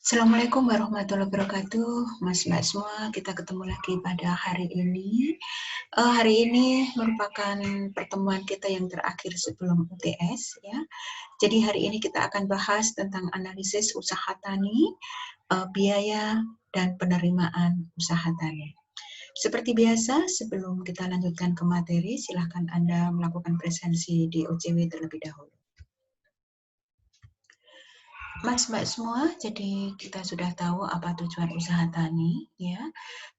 Assalamualaikum warahmatullahi wabarakatuh, Mas-Mbak semua. Kita ketemu lagi pada hari ini. Hari ini merupakan pertemuan kita yang terakhir sebelum UTS, ya. Jadi hari ini kita akan bahas tentang analisis usaha tani, biaya dan penerimaan usaha tani. Seperti biasa, sebelum kita lanjutkan ke materi, silakan Anda melakukan presensi di OCW terlebih dahulu. Mas-Mbak semua, jadi kita sudah tahu apa tujuan usaha tani, ya.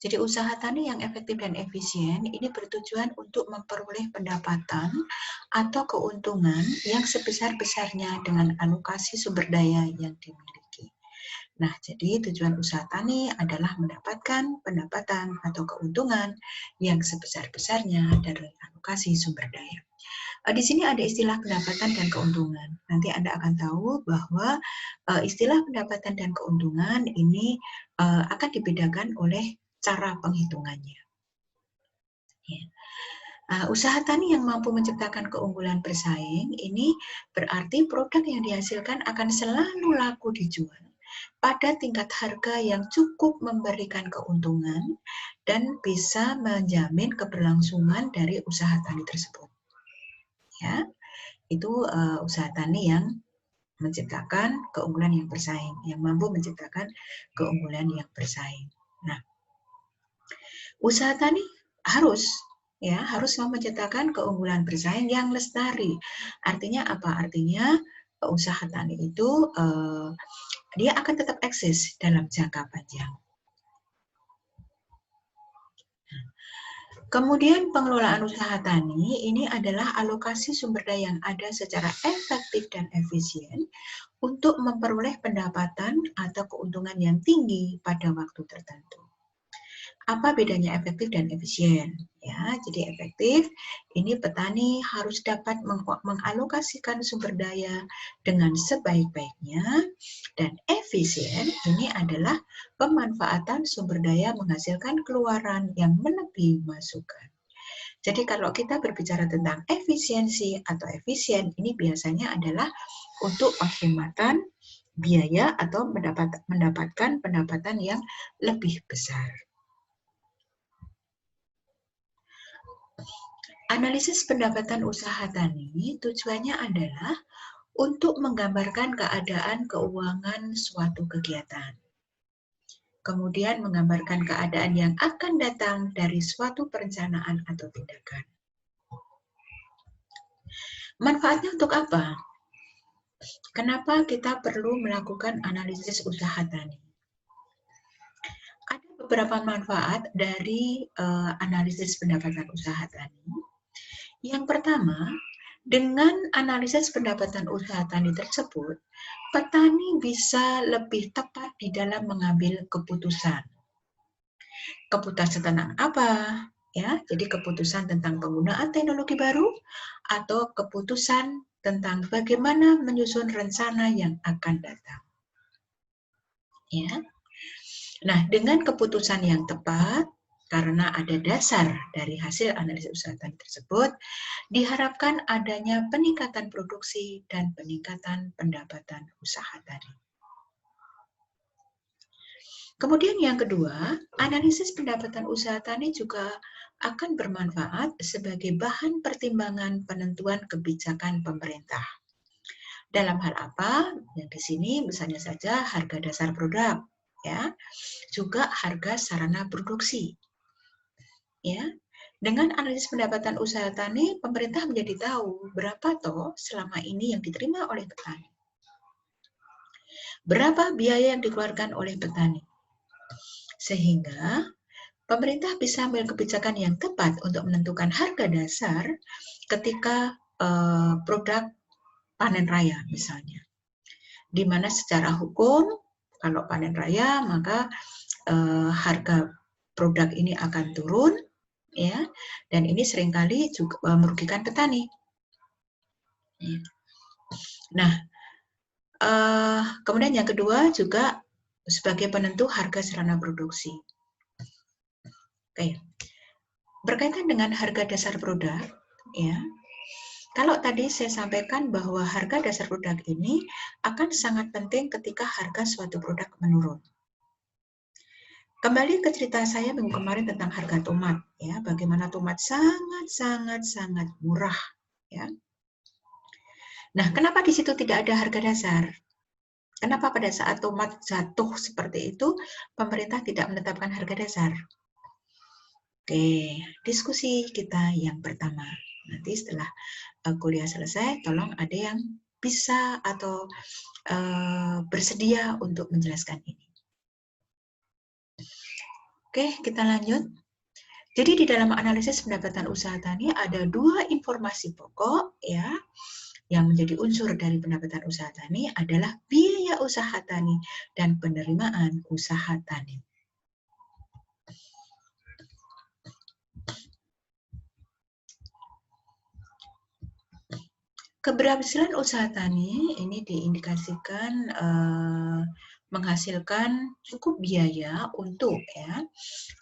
Jadi usaha tani yang efektif dan efisien ini bertujuan untuk memperoleh pendapatan atau keuntungan yang sebesar-besarnya dengan alokasi sumber daya yang dimiliki. Nah, jadi tujuan usaha tani adalah mendapatkan pendapatan atau keuntungan yang sebesar-besarnya dari alokasi sumber daya. Di sini ada istilah pendapatan dan keuntungan. Nanti Anda akan tahu bahwa istilah pendapatan dan keuntungan ini akan dibedakan oleh cara penghitungannya. Ya. Usaha tani yang mampu menciptakan keunggulan bersaing ini berarti produk yang dihasilkan akan selalu laku dijual pada tingkat harga yang cukup memberikan keuntungan dan bisa menjamin keberlangsungan dari usaha tani tersebut. Ya, itu usaha tani yang menciptakan keunggulan yang bersaing, yang mampu menciptakan keunggulan yang bersaing. Nah, usaha tani harus mau menciptakan keunggulan bersaing yang lestari. Artinya apa? Artinya usaha tani itu dia akan tetap eksis dalam jangka panjang. Kemudian pengelolaan usaha tani ini adalah alokasi sumber daya yang ada secara efektif dan efisien untuk memperoleh pendapatan atau keuntungan yang tinggi pada waktu tertentu. Apa bedanya efektif dan efisien? Ya, jadi efektif ini petani harus dapat mengalokasikan sumber daya dengan sebaik-baiknya, dan efisien ini adalah pemanfaatan sumber daya menghasilkan keluaran yang melebihi masukan. Jadi kalau kita berbicara tentang efisiensi atau efisien, ini biasanya adalah untuk penghematan biaya atau mendapatkan pendapatan yang lebih besar. Analisis pendapatan usaha tani tujuannya adalah untuk menggambarkan keadaan keuangan suatu kegiatan. Kemudian menggambarkan keadaan yang akan datang dari suatu perencanaan atau tindakan. Manfaatnya untuk apa? Kenapa kita perlu melakukan analisis usaha tani? Ada beberapa manfaat dari analisis pendapatan usaha tani. Yang pertama, dengan analisis pendapatan usaha tani tersebut, petani bisa lebih tepat di dalam mengambil keputusan. Keputusan tentang apa? Ya, jadi keputusan tentang penggunaan teknologi baru atau keputusan tentang bagaimana menyusun rencana yang akan datang. Ya. Nah, dengan keputusan yang tepat, karena ada dasar dari hasil analisis usaha tani tersebut, diharapkan adanya peningkatan produksi dan peningkatan pendapatan usaha tani. Kemudian yang kedua, analisis pendapatan usaha tani juga akan bermanfaat sebagai bahan pertimbangan penentuan kebijakan pemerintah. Dalam hal apa? Yang di sini misalnya saja harga dasar produk, ya, juga harga sarana produksi. Ya, dengan analisis pendapatan usaha tani, pemerintah menjadi tahu berapa toh selama ini yang diterima oleh petani. Berapa biaya yang dikeluarkan oleh petani. Sehingga pemerintah bisa mengambil kebijakan yang tepat untuk menentukan harga dasar ketika produk panen raya misalnya. Di mana secara hukum, kalau panen raya maka harga produk ini akan turun, ya, dan ini seringkali juga merugikan petani. Nah, kemudian yang kedua juga sebagai penentu harga sarana produksi. Oke, berkaitan dengan harga dasar produk, ya, Kalau tadi saya sampaikan bahwa harga dasar produk ini akan sangat penting ketika harga suatu produk menurun. Kembali ke cerita saya minggu kemarin tentang harga tomat, ya, bagaimana tomat sangat murah, ya. Nah, kenapa di situ tidak ada harga dasar? Kenapa pada saat tomat jatuh seperti itu, pemerintah tidak menetapkan harga dasar? Oke, diskusi kita yang pertama. Nanti setelah kuliah selesai, tolong ada yang bisa atau bersedia untuk menjelaskan ini. Oke, kita lanjut. Jadi di dalam analisis pendapatan usaha tani ada 2 informasi pokok, ya, yang menjadi unsur dari pendapatan usaha tani adalah biaya usaha tani dan penerimaan usaha tani. Keberhasilan usaha tani ini diindikasikan menghasilkan cukup biaya untuk, ya.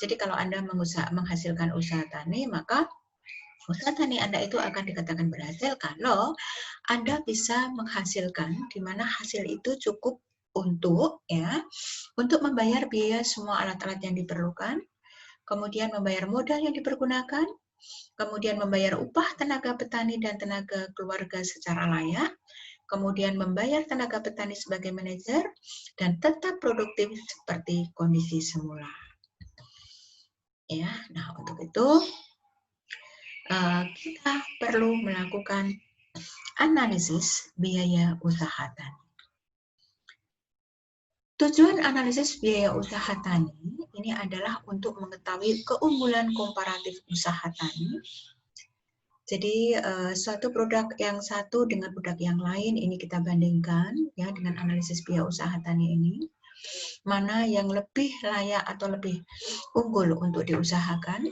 Jadi kalau Anda menghasilkan usaha tani, maka usaha tani Anda itu akan dikatakan berhasil kalau Anda bisa menghasilkan di mana hasil itu cukup untuk, ya, untuk membayar biaya semua alat-alat yang diperlukan, kemudian membayar modal yang dipergunakan, kemudian membayar upah tenaga petani dan tenaga keluarga secara layak, kemudian membayar tenaga petani sebagai manajer, dan tetap produktif seperti kondisi semula. Ya, nah untuk itu kita perlu melakukan analisis biaya usaha tani. Tujuan analisis biaya usaha tani ini adalah untuk mengetahui keunggulan komparatif usaha tani. Jadi suatu produk yang satu dengan produk yang lain ini kita bandingkan, ya, dengan analisis biaya usaha tani ini. Mana yang lebih layak atau lebih unggul untuk diusahakan.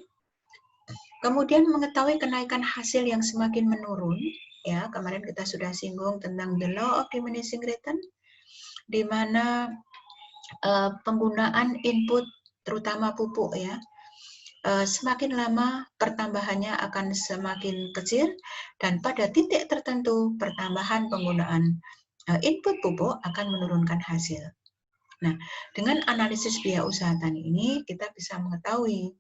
Kemudian mengetahui kenaikan hasil yang semakin menurun, ya, kemarin kita sudah singgung tentang the law of diminishing return, di mana penggunaan input terutama pupuk, ya, semakin lama pertambahannya akan semakin kecil dan pada titik tertentu pertambahan penggunaan input pupuk akan menurunkan hasil. Nah, dengan analisis biaya usaha tani ini kita bisa mengetahui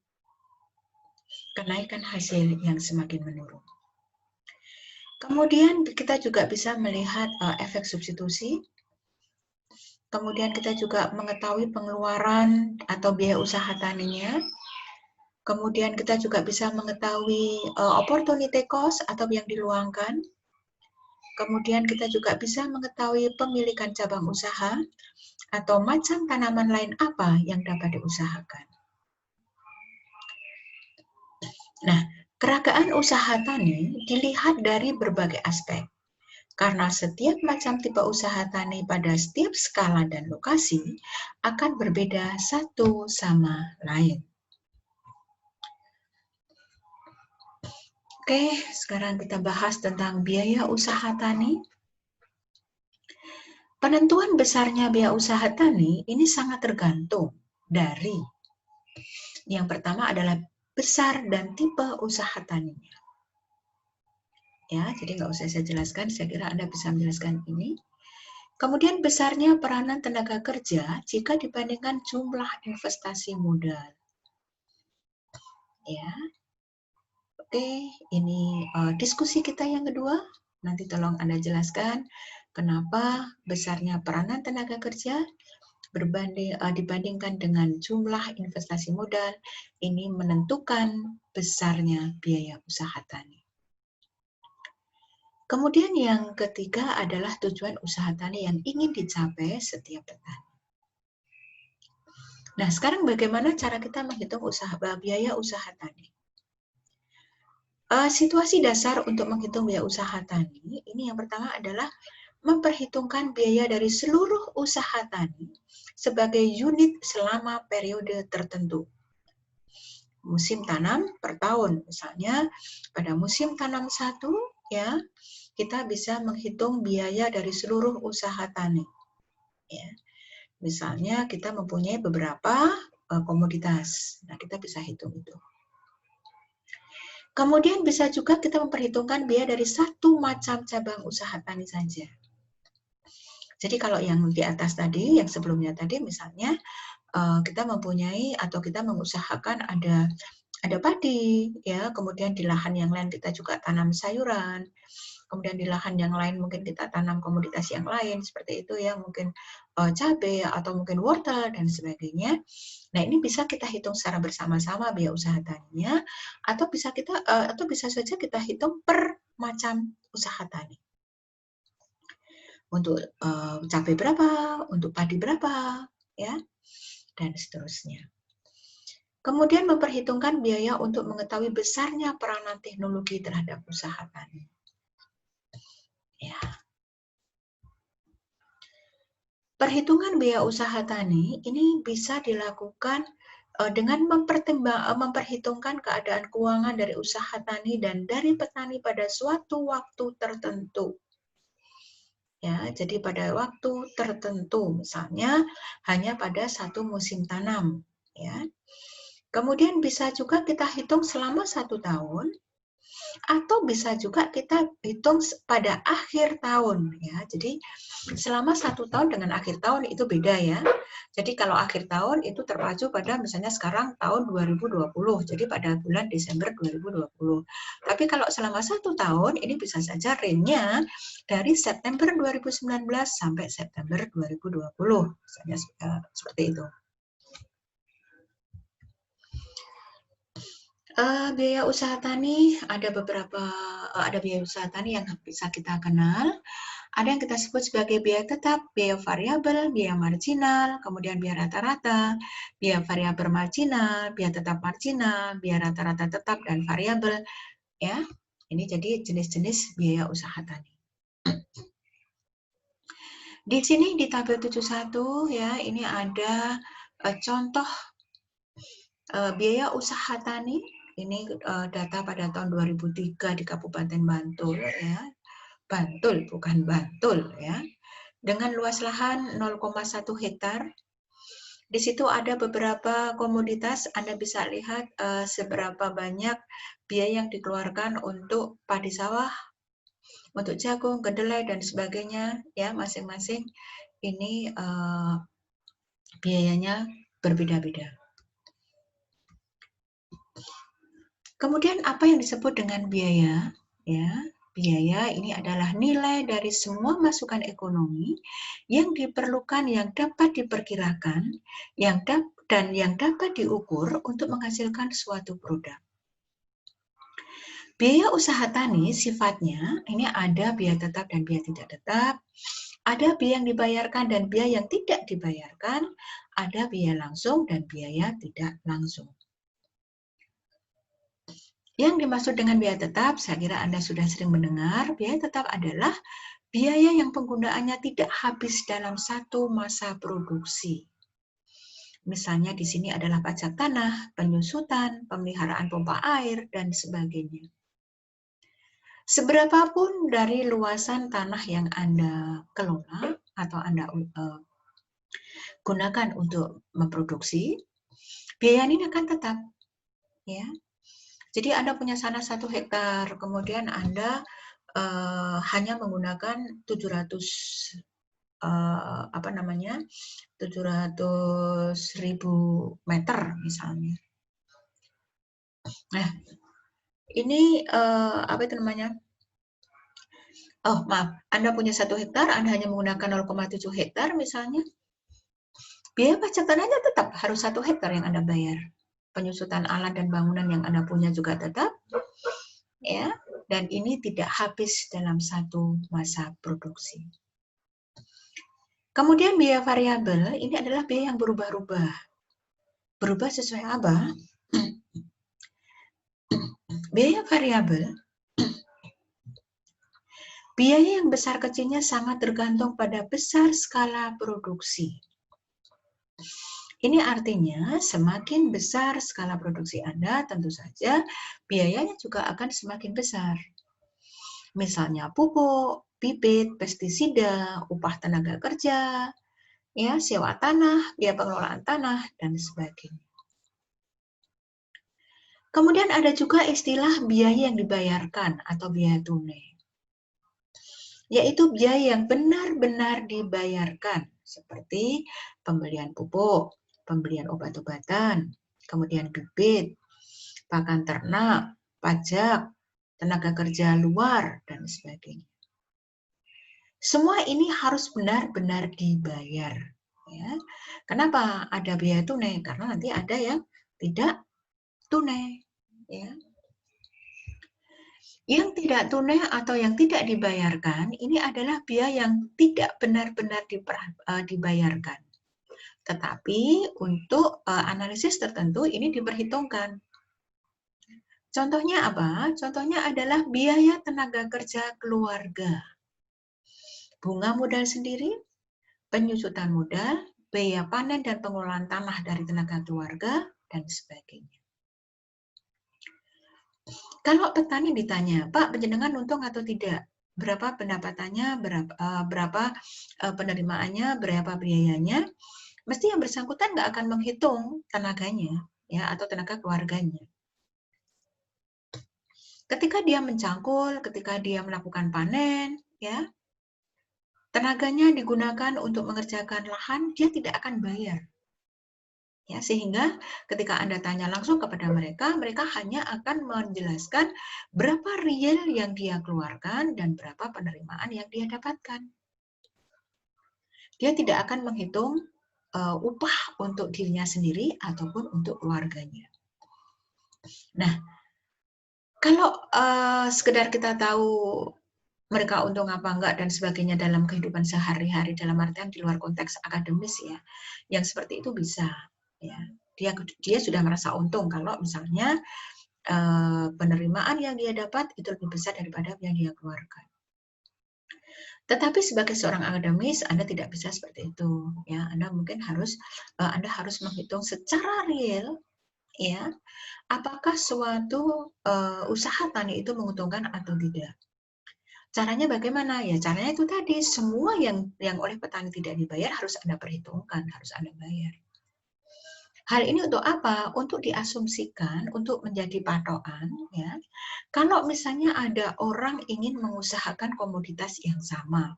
kenaikan hasil yang semakin menurun. Kemudian kita juga bisa melihat efek substitusi. Kemudian kita juga mengetahui pengeluaran atau biaya usaha taninya. Kemudian kita juga bisa mengetahui opportunity cost atau yang diluangkan. Kemudian kita juga bisa mengetahui pemilikan cabang usaha atau macam tanaman lain apa yang dapat diusahakan. Nah, keragaan usaha tani dilihat dari berbagai aspek. Karena setiap macam tipe usaha tani pada setiap skala dan lokasi akan berbeda satu sama lain. Oke, sekarang kita bahas tentang biaya usaha tani. Penentuan besarnya biaya usaha tani ini sangat tergantung dari yang pertama adalah besar dan tipe usaha taninya. Ya, jadi nggak usah saya jelaskan, saya kira Anda bisa menjelaskan ini. Kemudian besarnya peranan tenaga kerja jika dibandingkan jumlah investasi modal. Ya, oke, ini diskusi kita yang kedua. Nanti tolong Anda jelaskan kenapa besarnya peranan tenaga kerja dibandingkan dengan jumlah investasi modal ini menentukan besarnya biaya usaha tani. Kemudian yang ketiga adalah tujuan usaha tani yang ingin dicapai setiap petani. Nah, sekarang bagaimana cara kita menghitung biaya usaha tani? Situasi dasar untuk menghitung biaya usaha tani, ini yang pertama adalah memperhitungkan biaya dari seluruh usaha tani sebagai unit selama periode tertentu. Musim tanam per tahun, misalnya pada musim tanam 1, ya, kita bisa menghitung biaya dari seluruh usaha tani. Ya. Misalnya kita mempunyai beberapa komoditas, nah kita bisa hitung itu. Kemudian bisa juga kita memperhitungkan biaya dari satu macam cabang usaha tani saja. Jadi kalau yang di atas tadi, yang sebelumnya tadi misalnya kita mempunyai atau kita mengusahakan ada padi, ya, kemudian di lahan yang lain kita juga tanam sayuran, kemudian di lahan yang lain mungkin kita tanam komoditas yang lain seperti itu ya, mungkin cabai atau mungkin wortel dan sebagainya. Nah, ini bisa kita hitung secara bersama-sama biaya usaha taninya, atau bisa saja kita hitung per macam usaha tani. Untuk cabai berapa, untuk padi berapa, ya, dan seterusnya. Kemudian memperhitungkan biaya untuk mengetahui besarnya peranan teknologi terhadap usaha tani. Ya. Perhitungan biaya usaha tani ini bisa dilakukan dengan memperhitungkan keadaan keuangan dari usaha tani dan dari petani pada suatu waktu tertentu. Ya, jadi pada waktu tertentu, misalnya hanya pada satu musim tanam. Ya. Kemudian bisa juga kita hitung selama 1 tahun, atau bisa juga kita hitung pada akhir tahun. Ya. Jadi selama 1 tahun dengan akhir tahun itu beda ya. Jadi kalau akhir tahun itu terpacu pada misalnya sekarang tahun 2020, jadi pada bulan Desember 2020. Tapi kalau selama 1 tahun ini bisa saja range-nya dari September 2019 sampai September 2020, misalnya seperti itu. Biaya usaha tani ada biaya usaha tani yang bisa kita kenal. Ada yang kita sebut sebagai biaya tetap, biaya variabel, biaya marginal, kemudian biaya rata-rata, biaya variabel marginal, biaya tetap marginal, biaya rata-rata tetap dan variabel. Ya, ini jadi jenis-jenis biaya usaha tani. Di sini di tabel 71 ya, ini ada contoh biaya usaha tani. Ini data pada tahun 2003 di Kabupaten Bantul ya. Bantul, bukan Bantul ya. Dengan luas lahan 0,1 hektar. Di situ ada beberapa komoditas, Anda bisa lihat seberapa banyak biaya yang dikeluarkan untuk padi sawah, untuk jagung, kedelai dan sebagainya ya, masing-masing ini biayanya berbeda-beda. Kemudian apa yang disebut dengan biaya? Ya, biaya ini adalah nilai dari semua masukan ekonomi yang diperlukan, yang dapat diperkirakan, dan yang dapat diukur untuk menghasilkan suatu produk. Biaya usaha tani sifatnya ini ada biaya tetap dan biaya tidak tetap, ada biaya yang dibayarkan dan biaya yang tidak dibayarkan, ada biaya langsung dan biaya tidak langsung. Yang dimaksud dengan biaya tetap, saya kira Anda sudah sering mendengar, biaya tetap adalah biaya yang penggunaannya tidak habis dalam satu masa produksi. Misalnya di sini adalah pajak tanah, penyusutan, pemeliharaan pompa air, dan sebagainya. Seberapapun dari luasan tanah yang Anda kelola atau Anda gunakan untuk memproduksi, biaya ini akan tetap. Ya. Jadi Anda punya sana 1 hektar, kemudian Anda hanya menggunakan 700.000 meter misalnya. Nah, ini apa itu namanya? Oh, maaf, Anda punya 1 hektar, Anda hanya menggunakan 0,7 hektar misalnya. Biaya pajak tanahnya tetap harus 1 hektar yang Anda bayar. Penyusutan alat dan bangunan yang Anda punya juga tetap. Ya, dan ini tidak habis dalam satu masa produksi. Kemudian biaya variabel ini adalah biaya yang berubah-ubah. Berubah sesuai apa? Biaya variabel, biaya yang besar kecilnya sangat tergantung pada besar skala produksi. Ini artinya semakin besar skala produksi Anda, tentu saja biayanya juga akan semakin besar. Misalnya pupuk, bibit, pestisida, upah tenaga kerja, ya, sewa tanah, biaya pengelolaan tanah, dan sebagainya. Kemudian ada juga istilah biaya yang dibayarkan atau biaya tunai, yaitu biaya yang benar-benar dibayarkan, seperti pembelian pupuk, pembelian obat-obatan, kemudian bibit, pakan ternak, pajak, tenaga kerja luar, dan sebagainya. Semua ini harus benar-benar dibayar. Ya. Kenapa ada biaya tunai? Karena nanti ada yang tidak tunai. Ya. Yang tidak tunai atau yang tidak dibayarkan, ini adalah biaya yang tidak benar-benar dibayarkan. Tetapi untuk analisis tertentu ini diperhitungkan. Contohnya apa? Contohnya adalah biaya tenaga kerja keluarga. Bunga modal sendiri, penyusutan modal, biaya panen dan pengelolaan tanah dari tenaga keluarga, dan sebagainya. Kalau petani ditanya, Pak, penjenengan untung atau tidak? Berapa pendapatannya, berapa penerimaannya, berapa biayanya? Mesti yang bersangkutan nggak akan menghitung tenaganya, ya, atau tenaga keluarganya. Ketika dia mencangkul, ketika dia melakukan panen, ya, tenaganya digunakan untuk mengerjakan lahan, dia tidak akan bayar. Ya, sehingga ketika Anda tanya langsung kepada mereka, mereka hanya akan menjelaskan berapa real yang dia keluarkan dan berapa penerimaan yang dia dapatkan. Dia tidak akan menghitung upah untuk dirinya sendiri ataupun untuk keluarganya. Nah, kalau sekedar kita tahu mereka untung apa enggak dan sebagainya dalam kehidupan sehari-hari, dalam artian di luar konteks akademis ya, yang seperti itu bisa. Ya, dia sudah merasa untung kalau misalnya penerimaan yang dia dapat itu lebih besar daripada yang dia keluarkan. Tetapi sebagai seorang akademis, Anda tidak bisa seperti itu. Ya, Anda mungkin Anda harus menghitung secara real, ya, apakah suatu usaha tani itu menguntungkan atau tidak. Caranya bagaimana? Ya, caranya itu tadi, semua yang oleh petani tidak dibayar harus Anda perhitungkan, harus Anda bayar. Hal ini untuk apa? Untuk diasumsikan, untuk menjadi patokan, ya. Kalau misalnya ada orang ingin mengusahakan komoditas yang sama,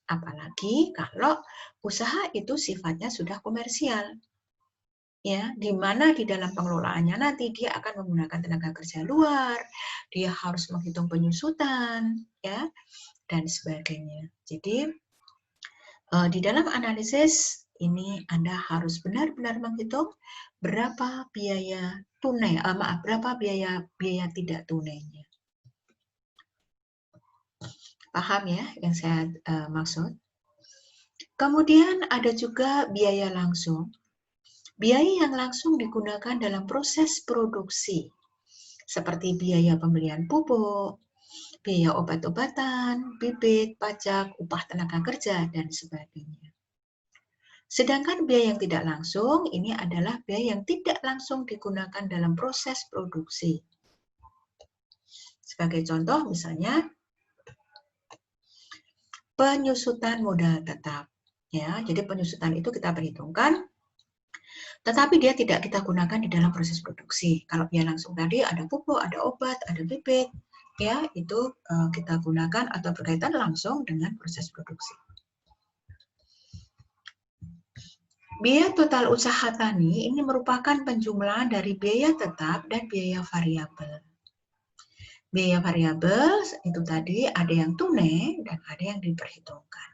apalagi kalau usaha itu sifatnya sudah komersial, ya, di mana di dalam pengelolaannya nanti dia akan menggunakan tenaga kerja luar, dia harus menghitung penyusutan, ya, dan sebagainya. Jadi di dalam analisis ini Anda harus benar-benar menghitung berapa biaya tunai, berapa biaya tidak tunainya. Paham ya yang saya maksud? Kemudian ada juga biaya langsung. Biaya yang langsung digunakan dalam proses produksi, seperti biaya pembelian pupuk, biaya obat-obatan, bibit, pajak, upah tenaga kerja, dan sebagainya. Sedangkan biaya yang tidak langsung, ini adalah biaya yang tidak langsung digunakan dalam proses produksi. Sebagai contoh, misalnya, penyusutan modal tetap. Ya, jadi penyusutan itu kita perhitungkan, tetapi dia tidak kita gunakan di dalam proses produksi. Kalau biaya langsung tadi ada pupuk, ada obat, ada bibit, ya itu kita gunakan atau berkaitan langsung dengan proses produksi. Biaya total usaha tani ini merupakan penjumlahan dari biaya tetap dan biaya variabel. Biaya variabel itu tadi ada yang tunai dan ada yang diperhitungkan.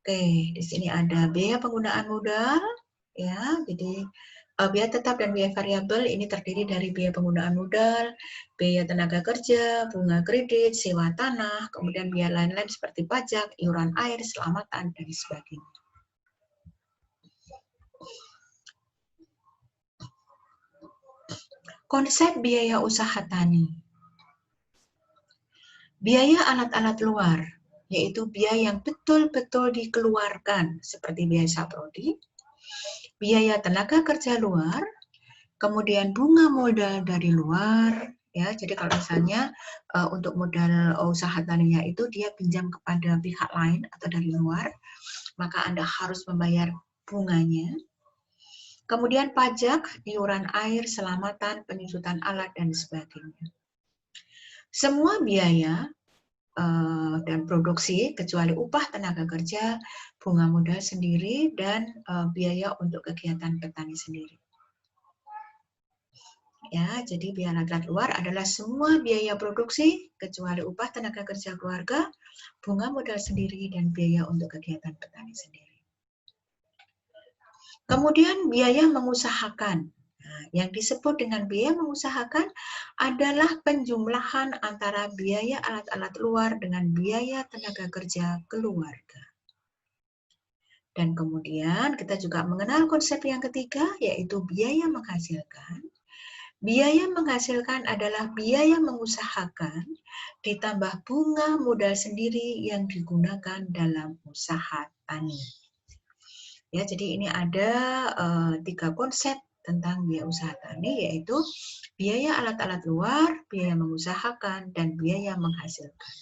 Oke, di sini ada biaya penggunaan modal, ya. Jadi biaya tetap dan biaya variabel ini terdiri dari biaya penggunaan modal, biaya tenaga kerja, bunga kredit, sewa tanah, kemudian biaya lain-lain seperti pajak, iuran air, keselamatan, dan sebagainya. Konsep biaya usaha tani. Biaya alat-alat luar, yaitu biaya yang betul-betul dikeluarkan, seperti biaya saprodi, biaya tenaga kerja luar, kemudian bunga modal dari luar, ya. Jadi kalau misalnya untuk modal usaha taninya itu dia pinjam kepada pihak lain atau dari luar, maka Anda harus membayar bunganya. Kemudian pajak, iuran air, selamatan, penyusutan alat, dan sebagainya. Semua biaya dan produksi kecuali upah tenaga kerja, bunga modal sendiri, dan biaya untuk kegiatan petani sendiri. Ya, jadi biaya laki luar adalah semua biaya produksi kecuali upah tenaga kerja keluarga, bunga modal sendiri, dan biaya untuk kegiatan petani sendiri. Kemudian biaya mengusahakan. Nah, yang disebut dengan biaya mengusahakan adalah penjumlahan antara biaya alat-alat luar dengan biaya tenaga kerja keluarga. Dan kemudian kita juga mengenal konsep yang ketiga, yaitu biaya menghasilkan. Biaya menghasilkan adalah biaya mengusahakan ditambah bunga modal sendiri yang digunakan dalam usaha tani. Ya, jadi ini ada 3 konsep tentang biaya usaha tani, yaitu biaya alat-alat luar, biaya mengusahakan, dan biaya menghasilkan.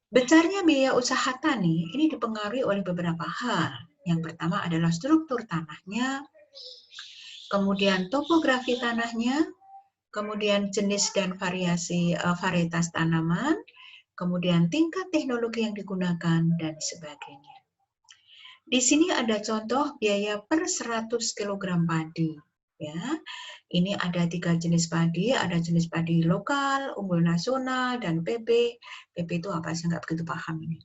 Besarnya biaya usaha tani ini dipengaruhi oleh beberapa hal. Yang pertama adalah struktur tanahnya, kemudian topografi tanahnya, kemudian jenis dan varietas tanaman, kemudian tingkat teknologi yang digunakan, dan sebagainya. Di sini ada contoh biaya per 100 kg padi. Ya, ini ada 3 jenis padi, ada jenis padi lokal, unggul nasional, dan PP. PP itu apa? Saya nggak begitu paham ini.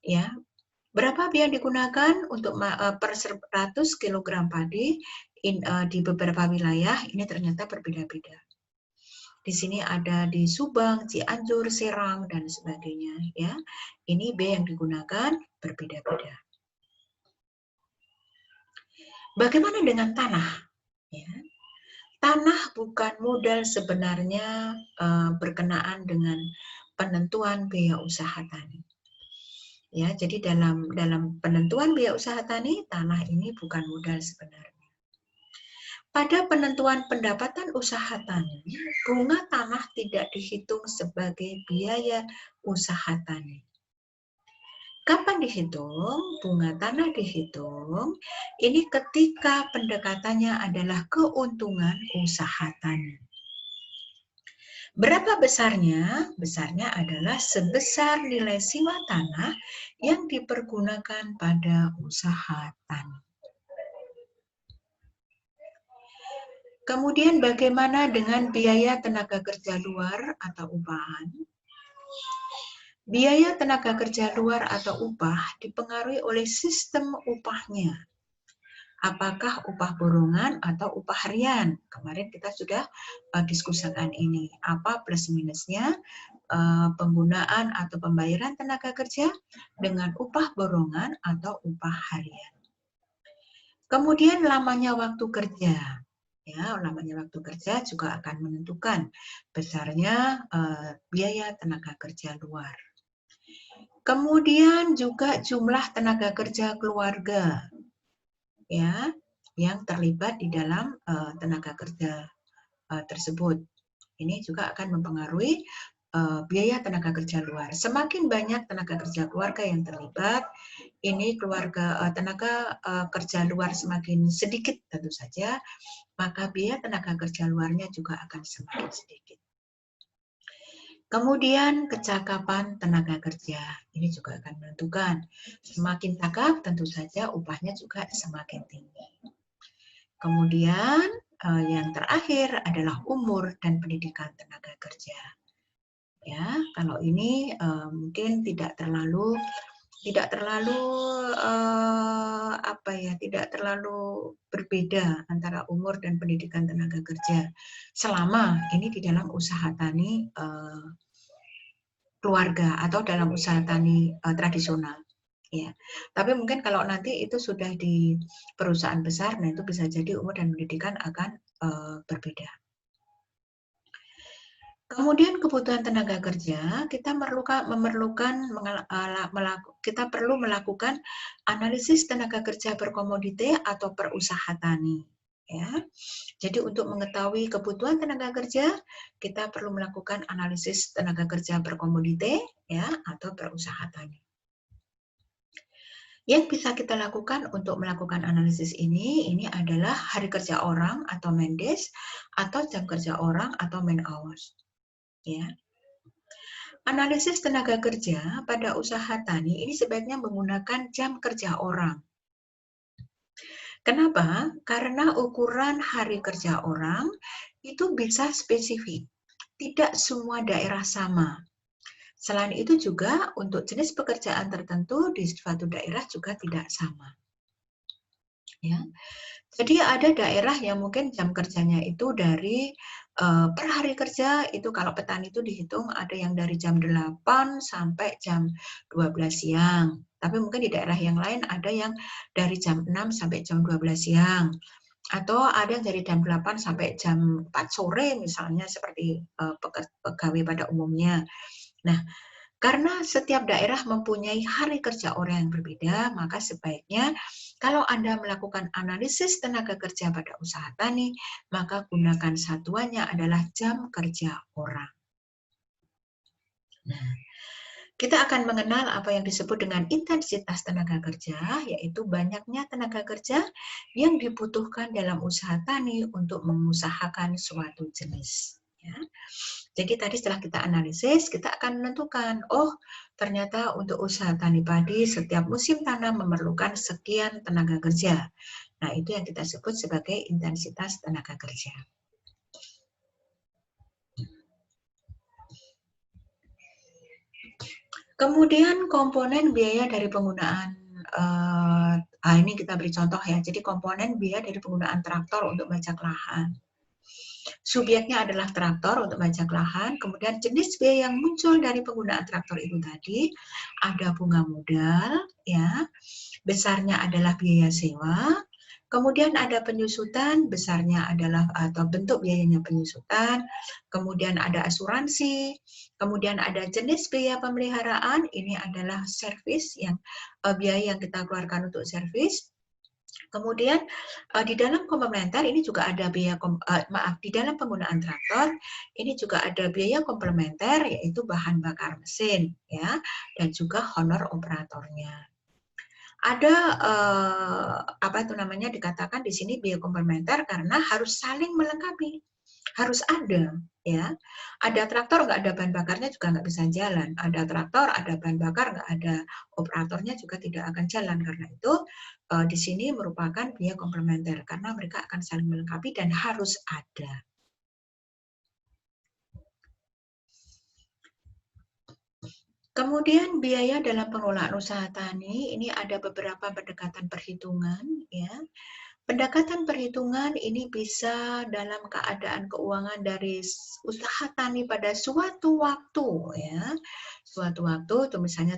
Ya, berapa biaya digunakan untuk per 100 kg padi di beberapa wilayah ini ternyata berbeda-beda. Di sini ada di Subang, Cianjur, Serang, dan sebagainya. Ya, ini biaya yang digunakan berbeda-beda. Bagaimana dengan tanah? Ya. Tanah bukan modal sebenarnya berkenaan dengan penentuan biaya usaha tani. Ya, jadi dalam penentuan biaya usaha tani, tanah ini bukan modal sebenarnya. Pada penentuan pendapatan usaha tani, bunga tanah tidak dihitung sebagai biaya usaha tani. Kapan dihitung? Bunga tanah dihitung ini ketika pendekatannya adalah keuntungan usaha tani. Berapa besarnya? Besarnya adalah sebesar nilai sewa tanah yang dipergunakan pada usaha tani. Kemudian bagaimana dengan biaya tenaga kerja luar atau upahan? Biaya tenaga kerja luar atau upah dipengaruhi oleh sistem upahnya. Apakah upah borongan atau upah harian? Kemarin kita sudah diskusikan ini. Apa plus minusnya penggunaan atau pembayaran tenaga kerja dengan upah borongan atau upah harian. Kemudian lamanya waktu kerja. Ya, lamanya waktu kerja juga akan menentukan besarnya biaya tenaga kerja luar. Kemudian juga jumlah tenaga kerja keluarga, ya, yang terlibat di dalam tenaga kerja tersebut. Ini juga akan mempengaruhi biaya tenaga kerja luar. Semakin banyak tenaga kerja keluarga yang terlibat, ini tenaga kerja luar semakin sedikit tentu saja, maka biaya tenaga kerja luarnya juga akan semakin sedikit. Kemudian kecakapan tenaga kerja, ini juga akan menentukan. Semakin cakap tentu saja upahnya juga semakin tinggi. Kemudian yang terakhir adalah umur dan pendidikan tenaga kerja. Ya, kalau ini mungkin tidak terlalu berbeda antara umur dan pendidikan tenaga kerja. Selama ini di dalam usaha tani keluarga atau dalam usaha tani tradisional. Ya, tapi mungkin kalau nanti itu sudah di perusahaan besar, nah itu bisa jadi umur dan pendidikan akan berbeda. Kemudian kebutuhan tenaga kerja, kita perlu melakukan analisis tenaga kerja per komoditi atau per usaha tani. Ya, jadi untuk mengetahui kebutuhan tenaga kerja, kita perlu melakukan analisis tenaga kerja per komoditi, ya, atau per usaha tani. Yang bisa kita lakukan untuk melakukan analisis ini adalah hari kerja orang atau man days, atau jam kerja orang atau man hours. Ya. Analisis tenaga kerja pada usaha tani ini sebaiknya menggunakan jam kerja orang. Kenapa? Karena ukuran hari kerja orang itu bisa spesifik. Tidak semua daerah sama. Selain itu juga untuk jenis pekerjaan tertentu di suatu daerah juga tidak sama. Ya. Jadi ada daerah yang mungkin jam kerjanya itu dari per hari kerja itu kalau petani itu dihitung ada yang dari jam 8 sampai jam 12 siang. Tapi mungkin di daerah yang lain ada yang dari jam 6 sampai jam 12 siang. Atau ada yang dari jam 8 sampai jam 4 sore misalnya seperti pegawai pada umumnya. Nah, karena setiap daerah mempunyai hari kerja orang yang berbeda, maka sebaiknya kalau Anda melakukan analisis tenaga kerja pada usaha tani, maka gunakan satuannya adalah jam kerja orang. Nah, kita akan mengenal apa yang disebut dengan intensitas tenaga kerja, yaitu banyaknya tenaga kerja yang dibutuhkan dalam usaha tani untuk mengusahakan suatu jenis. Ya. Jadi tadi setelah kita analisis, kita akan menentukan, oh ternyata untuk usaha tani padi setiap musim tanam memerlukan sekian tenaga kerja. Nah itu yang kita sebut sebagai intensitas tenaga kerja. Kemudian komponen biaya dari penggunaan, ini kita beri contoh ya, jadi komponen biaya dari penggunaan traktor untuk bajak lahan. Subyeknya adalah traktor untuk bajak lahan, kemudian jenis biaya yang muncul dari penggunaan traktor itu tadi, ada bunga modal, ya, besarnya adalah biaya sewa, kemudian ada penyusutan, besarnya adalah atau bentuk biayanya penyusutan, kemudian ada asuransi, kemudian ada jenis biaya pemeliharaan, ini adalah servis yang biaya yang kita keluarkan untuk servis. Kemudian di dalam komplementer ini juga ada biaya di dalam penggunaan traktor ini juga ada biaya komplementer yaitu bahan bakar mesin ya dan juga honor operatornya. Ada apa itu namanya dikatakan di sini biaya komplementer karena harus saling melengkapi. Harus ada ya. Ada traktor nggak ada bahan bakarnya juga nggak bisa jalan. Ada traktor, ada bahan bakar, nggak ada operatornya juga tidak akan jalan. Karena itu di sini merupakan biaya komplementer karena mereka akan saling melengkapi dan harus ada. Kemudian biaya dalam pengelolaan usaha tani ini ada beberapa pendekatan perhitungan ya. Pendekatan perhitungan ini bisa dalam keadaan keuangan dari usaha tani pada suatu waktu ya. Suatu waktu itu misalnya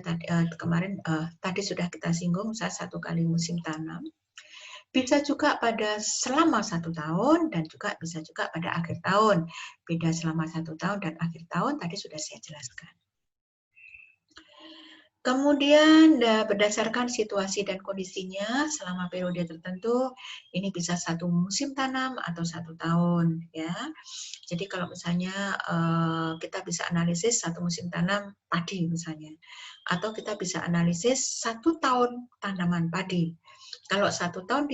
kemarin tadi sudah kita singgung misalnya 1 kali musim tanam. Bisa juga pada selama 1 tahun dan juga bisa juga pada akhir tahun. Beda selama 1 tahun dan akhir tahun tadi sudah saya jelaskan. Kemudian berdasarkan situasi dan kondisinya selama periode tertentu, ini bisa 1 musim tanam atau 1 tahun ya. Jadi kalau misalnya kita bisa analisis 1 musim tanam padi misalnya, atau kita bisa analisis 1 tahun tanaman padi. Kalau 1 tahun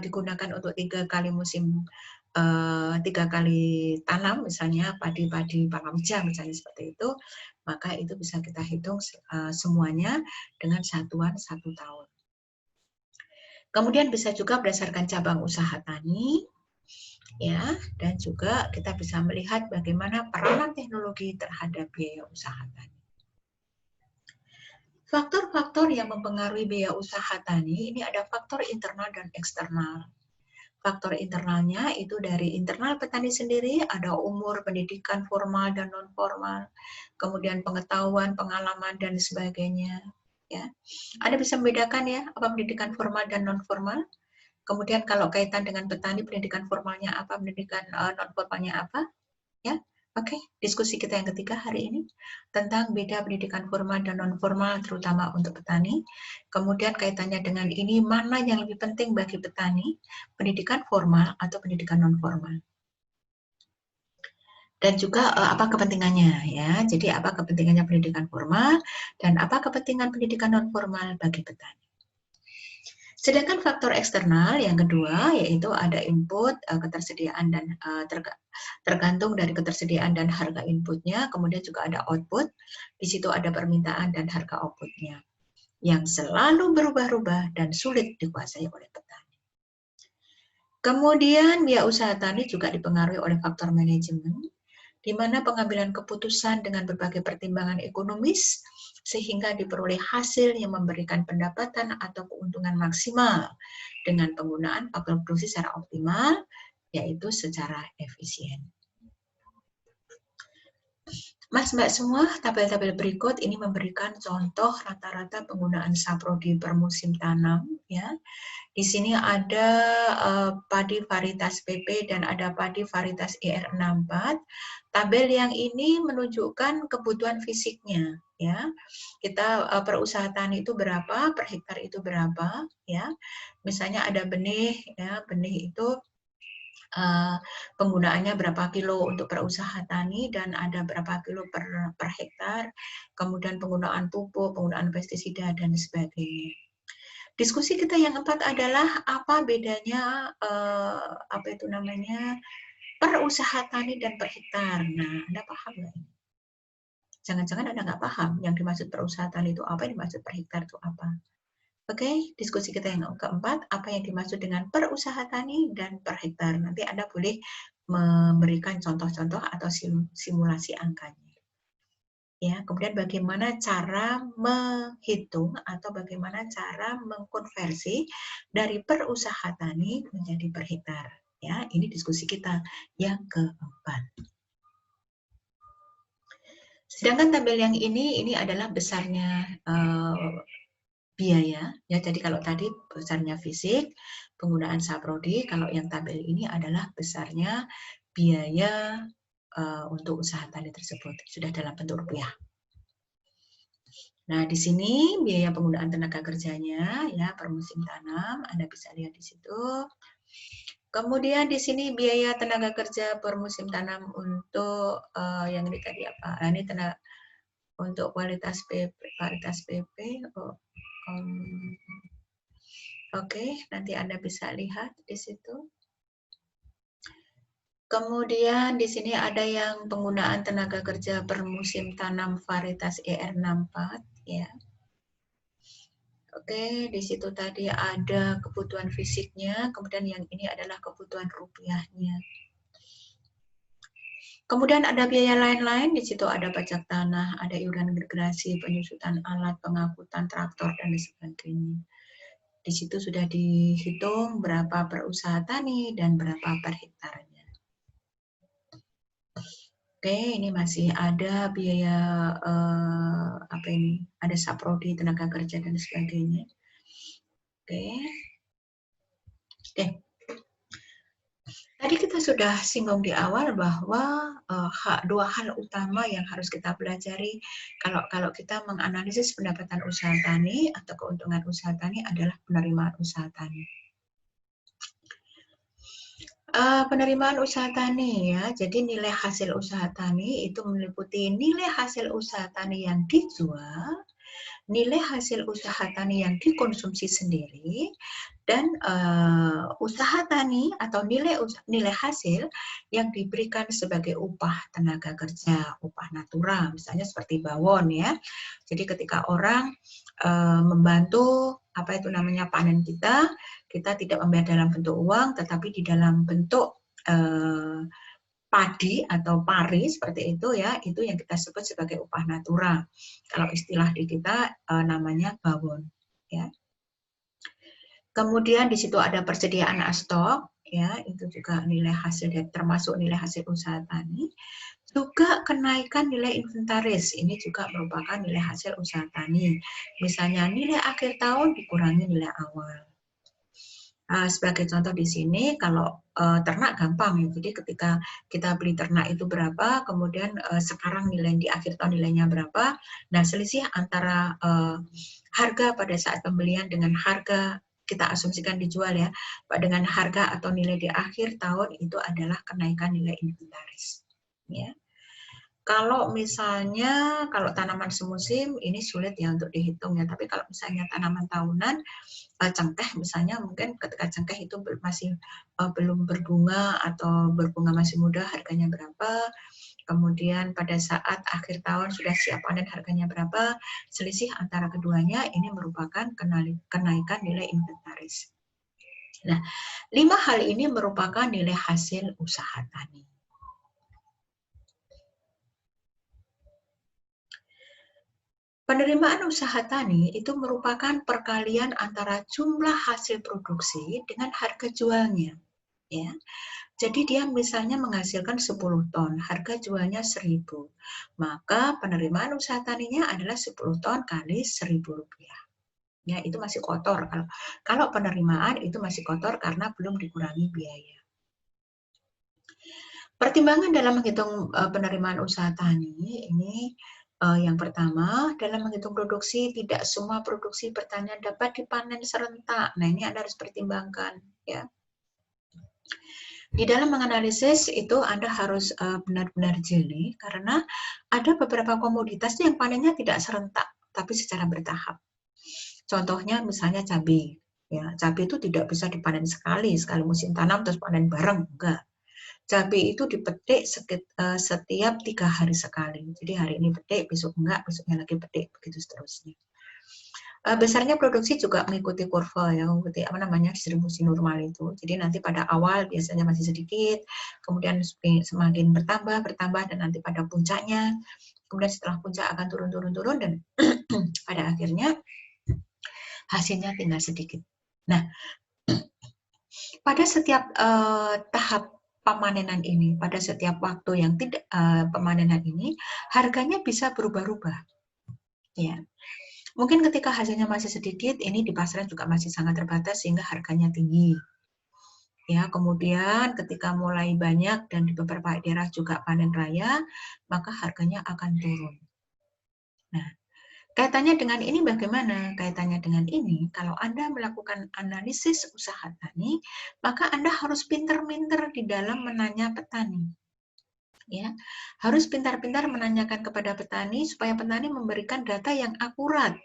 digunakan untuk 3 kali musim 3 kali tanam misalnya padi-padi palawija misalnya seperti itu, maka itu bisa kita hitung semuanya dengan satuan 1 tahun. Kemudian bisa juga berdasarkan cabang usaha tani, ya, dan juga kita bisa melihat bagaimana peranan teknologi terhadap biaya usaha tani. Faktor-faktor yang mempengaruhi biaya usaha tani ini ada faktor internal dan eksternal. Faktor internalnya itu dari internal petani sendiri, ada umur, pendidikan formal dan non formal, kemudian pengetahuan, pengalaman dan sebagainya. Ya, Anda bisa membedakan ya apa pendidikan formal dan non formal. Kemudian kalau kaitan dengan petani, pendidikan formalnya apa, pendidikan non formalnya apa, ya. Oke, diskusi kita yang ketiga hari ini tentang beda pendidikan formal dan non formal terutama untuk petani. Kemudian kaitannya dengan ini mana yang lebih penting bagi petani, pendidikan formal atau pendidikan non formal. dan juga apa kepentingannya ya. Jadi apa kepentingannya pendidikan formal dan apa kepentingan pendidikan non formal bagi petani. Sedangkan faktor eksternal yang kedua yaitu ada input, ketersediaan dan tergantung dari ketersediaan dan harga inputnya, kemudian juga ada output, di situ ada permintaan dan harga outputnya yang selalu berubah-ubah dan sulit dikuasai oleh petani. Kemudian biaya usaha tani juga dipengaruhi oleh faktor manajemen, di mana pengambilan keputusan dengan berbagai pertimbangan ekonomis sehingga diperoleh hasil yang memberikan pendapatan atau keuntungan maksimal dengan penggunaan faktor produksi secara optimal, yaitu secara efisien. Mas Mbak semua, tabel-tabel berikut ini memberikan contoh rata-rata penggunaan saprodi per musim tanam ya. Di sini ada padi varietas PP dan ada padi varietas ER64. Tabel yang ini menunjukkan kebutuhan fisiknya ya. Kita per usaha tani itu berapa, per hektar itu berapa ya. Misalnya ada benih ya, benih itu penggunaannya berapa kilo untuk per usaha tani dan ada berapa kilo per hektar. Kemudian penggunaan pupuk, penggunaan pestisida dan sebagainya. Diskusi kita yang keempat adalah apa bedanya apa itu namanya per usaha tani dan per hektar. Nah, Anda paham nggak ini? Jangan-jangan Anda nggak paham yang dimaksud per usaha tani itu apa, yang dimaksud per hektar itu apa. Oke, diskusi kita yang keempat, apa yang dimaksud dengan per usaha tani dan per hektar. Nanti Anda boleh memberikan contoh-contoh atau simulasi angkanya. Ya, kemudian bagaimana cara menghitung atau bagaimana cara mengkonversi dari per usaha tani menjadi per hektar. Ya, ini diskusi kita yang keempat. Sedangkan tabel yang ini adalah besarnya biaya. Ya, jadi kalau tadi besarnya fisik, penggunaan saprodi, kalau yang tabel ini adalah besarnya biaya untuk usaha tani tersebut sudah dalam bentuk rupiah. Nah, di sini biaya penggunaan tenaga kerjanya ya per musim tanam, Anda bisa lihat di situ. Kemudian di sini biaya tenaga kerja per musim tanam untuk yang ini tadi apa? Ini tenaga untuk kualitas PP. Oke, nanti Anda bisa lihat di situ. Kemudian di sini ada yang penggunaan tenaga kerja per musim tanam varietas ER64 ya. Oke, di situ tadi ada kebutuhan fisiknya, kemudian yang ini adalah kebutuhan rupiahnya. Kemudian ada biaya lain-lain, di situ ada pajak tanah, ada iuran gerasi, penyusutan alat, pengangkutan traktor, dan sebagainya. Di situ sudah dihitung berapa per usaha tani dan berapa per hektarnya. Oke, ini masih ada biaya apa ini? Ada saprodi, tenaga kerja dan sebagainya. Oke. Tadi kita sudah singgung di awal bahwa dua hal utama yang harus kita pelajari kalau kita menganalisis pendapatan usaha tani atau keuntungan usaha tani adalah penerimaan usaha tani. Penerimaan usaha tani ya, jadi nilai hasil usaha tani itu meliputi nilai hasil usaha tani yang dijual, nilai hasil usaha tani yang dikonsumsi sendiri, dan usaha tani atau nilai hasil yang diberikan sebagai upah tenaga kerja, upah natural, misalnya seperti bawon ya. Jadi ketika orang membantu apa itu namanya panen kita tidak membayar dalam bentuk uang, tetapi di dalam bentuk padi atau pari seperti itu ya, itu yang kita sebut sebagai upah natural. Kalau istilah di kita namanya bawon ya. Kemudian di situ ada persediaan stok ya, itu juga nilai hasil termasuk nilai hasil usaha tani. Juga kenaikan nilai inventaris, ini juga merupakan nilai hasil usaha tani. Misalnya nilai akhir tahun dikurangi nilai awal. Sebagai contoh di sini, kalau ternak gampang ya. Jadi ketika kita beli ternak itu berapa, kemudian sekarang nilai di akhir tahun nilainya berapa. Nah, selisih antara harga pada saat pembelian dengan harga kita asumsikan dijual ya, dengan harga atau nilai di akhir tahun itu adalah kenaikan nilai inventaris. Ya. Kalau misalnya kalau tanaman semusim ini sulit ya untuk dihitung ya, tapi kalau misalnya tanaman tahunan, cengkeh misalnya mungkin ketika cengkeh itu masih belum berbunga atau berbunga masih muda harganya berapa, kemudian pada saat akhir tahun sudah siap panen harganya berapa, selisih antara keduanya ini merupakan kenaikan nilai inventaris. Nah, 5 hal ini merupakan nilai hasil usaha tani. Penerimaan usaha tani itu merupakan perkalian antara jumlah hasil produksi dengan harga jualnya. Ya. Jadi dia misalnya menghasilkan 10 ton, harga jualnya 1.000. Maka penerimaan usaha taninya adalah 10 ton kali Rp1.000. Ya, itu masih kotor. Kalau penerimaan itu masih kotor karena belum dikurangi biaya. Pertimbangan dalam menghitung penerimaan usaha tani ini yang pertama, dalam menghitung produksi, tidak semua produksi pertanian dapat dipanen serentak. Nah, ini Anda harus pertimbangkan. Ya. Di dalam menganalisis itu Anda harus benar-benar jeli, karena ada beberapa komoditas yang panennya tidak serentak, tapi secara bertahap. Contohnya misalnya cabai. Ya, cabai itu tidak bisa dipanen sekali musim tanam terus panen bareng, enggak. Cabai itu dipetik setiap 3 hari sekali. Jadi hari ini petik, besok enggak, besoknya lagi petik, begitu seterusnya. Besarnya produksi juga mengikuti kurva ya, mengikuti distribusi normal itu. Jadi nanti pada awal biasanya masih sedikit, kemudian semakin bertambah dan nanti pada puncaknya, kemudian setelah puncak akan turun dan pada akhirnya hasilnya tinggal sedikit. Nah, pada setiap tahap pemanenan ini, pada setiap waktu yang tidak pemanenan ini, harganya bisa berubah-ubah. Ya. Mungkin ketika hasilnya masih sedikit, ini di pasaran juga masih sangat terbatas sehingga harganya tinggi. Ya, kemudian ketika mulai banyak dan di beberapa daerah juga panen raya, maka harganya akan turun. Nah, kaitannya dengan ini bagaimana? Kaitannya dengan ini, kalau Anda melakukan analisis usaha tani, maka Anda harus pintar-pintar di dalam menanya petani. Ya, harus pintar-pintar menanyakan kepada petani supaya petani memberikan data yang akurat.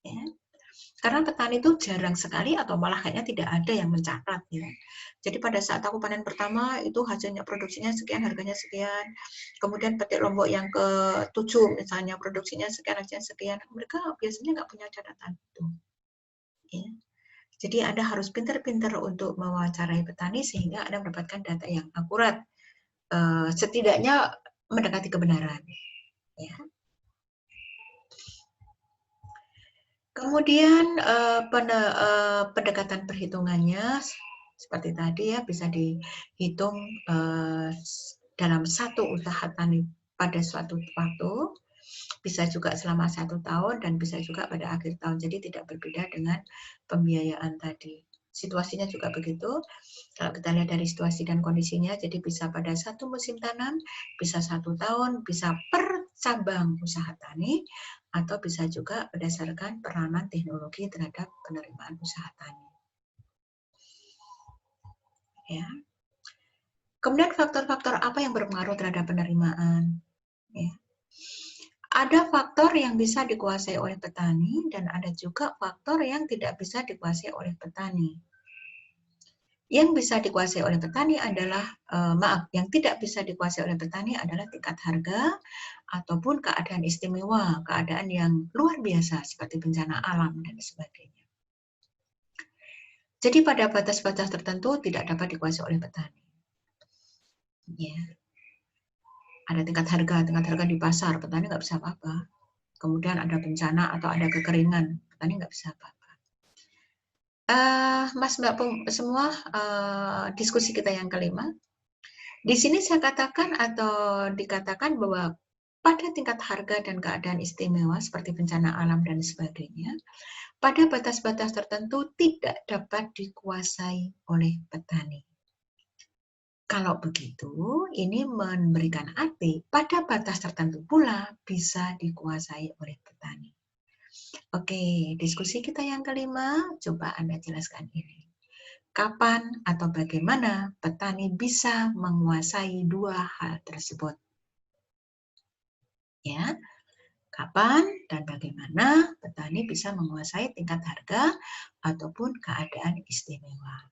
Ya. Karena petani itu jarang sekali atau malah kayaknya tidak ada yang mencatat. Ya. Jadi pada saat aku panen pertama itu hasilnya produksinya sekian, harganya sekian. Kemudian petik lombok yang ke-7 misalnya produksinya sekian, hasilnya sekian. Mereka biasanya nggak punya catatan itu. Ya. Jadi Anda harus pintar-pintar untuk mewawancarai petani sehingga Anda mendapatkan data yang akurat. Setidaknya mendekati kebenaran. Ya. Kemudian pendekatan perhitungannya seperti tadi ya bisa dihitung dalam satu usaha tani pada suatu waktu, bisa juga selama 1 tahun dan bisa juga pada akhir tahun. Jadi tidak berbeda dengan pembiayaan tadi. Situasinya juga begitu. Kalau kita lihat dari situasi dan kondisinya, jadi bisa pada satu musim tanam, bisa 1 tahun, bisa per cabang usaha tani, atau bisa juga berdasarkan peranan teknologi terhadap penerimaan usaha tani. Ya. Kemudian faktor-faktor apa yang berpengaruh terhadap penerimaan? Ya. Ada faktor yang bisa dikuasai oleh petani dan ada juga faktor yang tidak bisa dikuasai oleh petani. Yang bisa dikuasai oleh petani adalah, yang tidak bisa dikuasai oleh petani adalah tingkat harga ataupun keadaan istimewa, keadaan yang luar biasa seperti bencana alam dan sebagainya. Jadi pada batas-batas tertentu tidak dapat dikuasai oleh petani. Ya. Ada tingkat harga di pasar, petani nggak bisa apa-apa. Kemudian ada bencana atau ada kekeringan, petani nggak bisa apa-apa. Mas Mbak semua, diskusi kita yang kelima. Di sini saya katakan atau dikatakan bahwa pada tingkat harga dan keadaan istimewa seperti bencana alam dan sebagainya, pada batas-batas tertentu tidak dapat dikuasai oleh petani. Kalau begitu, ini memberikan arti pada batas tertentu pula bisa dikuasai oleh petani. Oke, diskusi kita yang kelima, coba Anda jelaskan ini. kapan atau bagaimana petani bisa menguasai dua hal tersebut. Ya, kapan dan bagaimana petani bisa menguasai tingkat harga ataupun keadaan istimewa.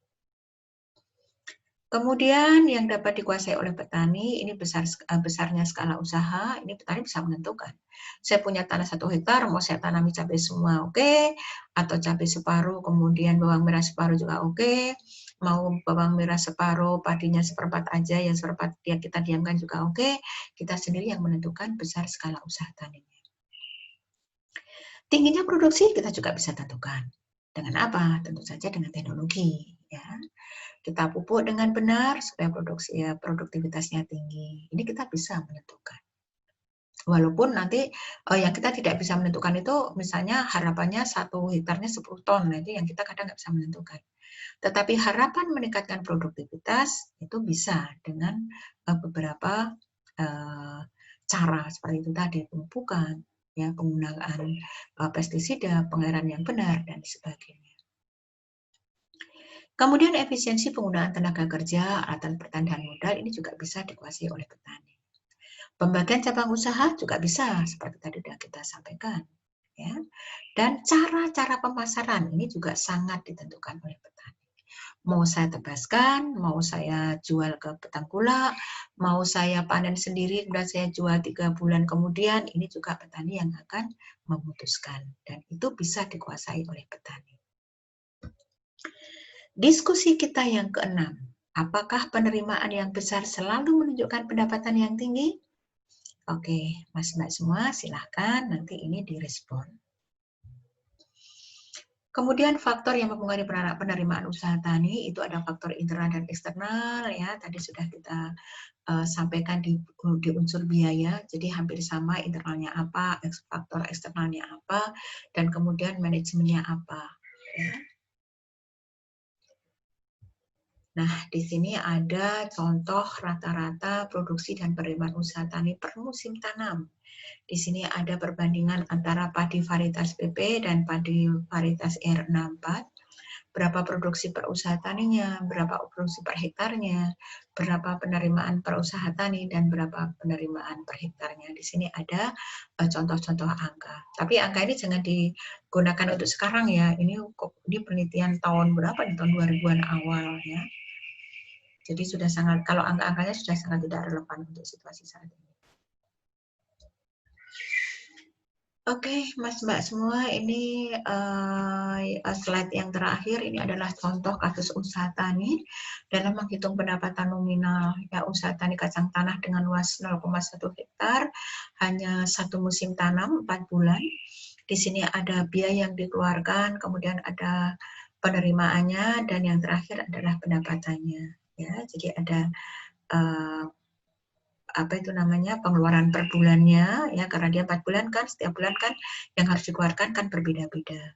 Kemudian yang dapat dikuasai oleh petani, ini besarnya skala usaha, ini petani bisa menentukan. Saya punya tanah 1 hektar, mau saya tanami cabai semua oke, atau cabai separuh, kemudian bawang merah separuh juga oke, mau bawang merah separuh, padinya seperempat aja, yang seperempat kita diamkan juga oke, kita sendiri yang menentukan besar skala usaha taninya. Tingginya produksi kita juga bisa tentukan. Dengan apa? Tentu saja dengan teknologi. Ya. Kita pupuk dengan benar supaya produktivitasnya tinggi. Ini kita bisa menentukan. Walaupun nanti yang kita tidak bisa menentukan itu misalnya harapannya 1 hektarnya 10 ton, nah itu yang kita kadang nggak bisa menentukan. Tetapi harapan meningkatkan produktivitas itu bisa dengan beberapa cara seperti itu tadi, pemupukan, ya, penggunaan pestisida, pengairan yang benar, dan sebagainya. Kemudian efisiensi penggunaan tenaga kerja, alat pertanian modal ini juga bisa dikuasai oleh petani. Pembagian cabang usaha juga bisa, seperti tadi sudah kita sampaikan. Ya. Dan cara-cara pemasaran ini juga sangat ditentukan oleh petani. Mau saya tebaskan, mau saya jual ke petengkulak, mau saya panen sendiri, kemudian saya jual 3 bulan kemudian, ini juga petani yang akan memutuskan. Dan itu bisa dikuasai oleh petani. Diskusi kita yang keenam, apakah penerimaan yang besar selalu menunjukkan pendapatan yang tinggi? Oke, Mas Mbak semua silahkan nanti ini direspon. Kemudian faktor yang mempengaruhi penerimaan usaha tani itu ada faktor internal dan eksternal ya, tadi sudah kita sampaikan di unsur biaya, jadi hampir sama internalnya apa, faktor eksternalnya apa, dan kemudian manajemennya apa. Ya. Nah, di sini ada contoh rata-rata produksi dan penerimaan usaha tani per musim tanam. Di sini ada perbandingan antara padi varietas PP dan padi varietas R64. Berapa produksi per usaha taninya, berapa produksi per hektarnya, berapa penerimaan per usaha tani, dan berapa penerimaan per hektarnya. Di sini ada contoh-contoh angka. Tapi angka ini jangan digunakan untuk sekarang ya. Ini penelitian tahun berapa? Di tahun 2000-an awal ya. Jadi sudah sangat, kalau angka-angkanya sudah sangat tidak relevan untuk situasi saat ini. Oke, Mas Mbak semua, ini slide yang terakhir, ini adalah contoh kasus usaha tani dalam menghitung pendapatan nominal ya usaha tani kacang tanah dengan luas 0,1 hektar, hanya 1 musim tanam 4 bulan. Di sini ada biaya yang dikeluarkan, kemudian ada penerimaannya, dan yang terakhir adalah pendapatannya. Ya, jadi ada pengeluaran per bulannya ya, karena dia 4 bulan kan, setiap bulan kan yang harus dikeluarkan kan berbeda-beda.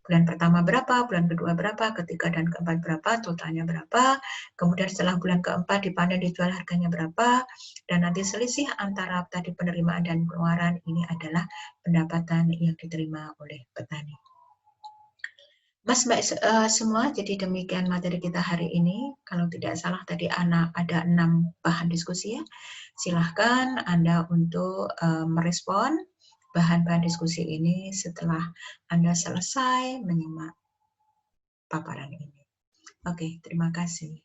Bulan pertama berapa, bulan kedua berapa, ketiga dan keempat berapa, totalnya berapa, kemudian setelah bulan keempat dipanen dijual harganya berapa, dan nanti selisih antara tadi penerimaan dan pengeluaran ini adalah pendapatan yang diterima oleh petani. Mas Mbak semua, jadi demikian materi kita hari ini. Kalau tidak salah tadi ada 6 bahan diskusi ya. Silahkan Anda untuk merespon bahan-bahan diskusi ini setelah Anda selesai menyimak paparan ini. Oke, terima kasih.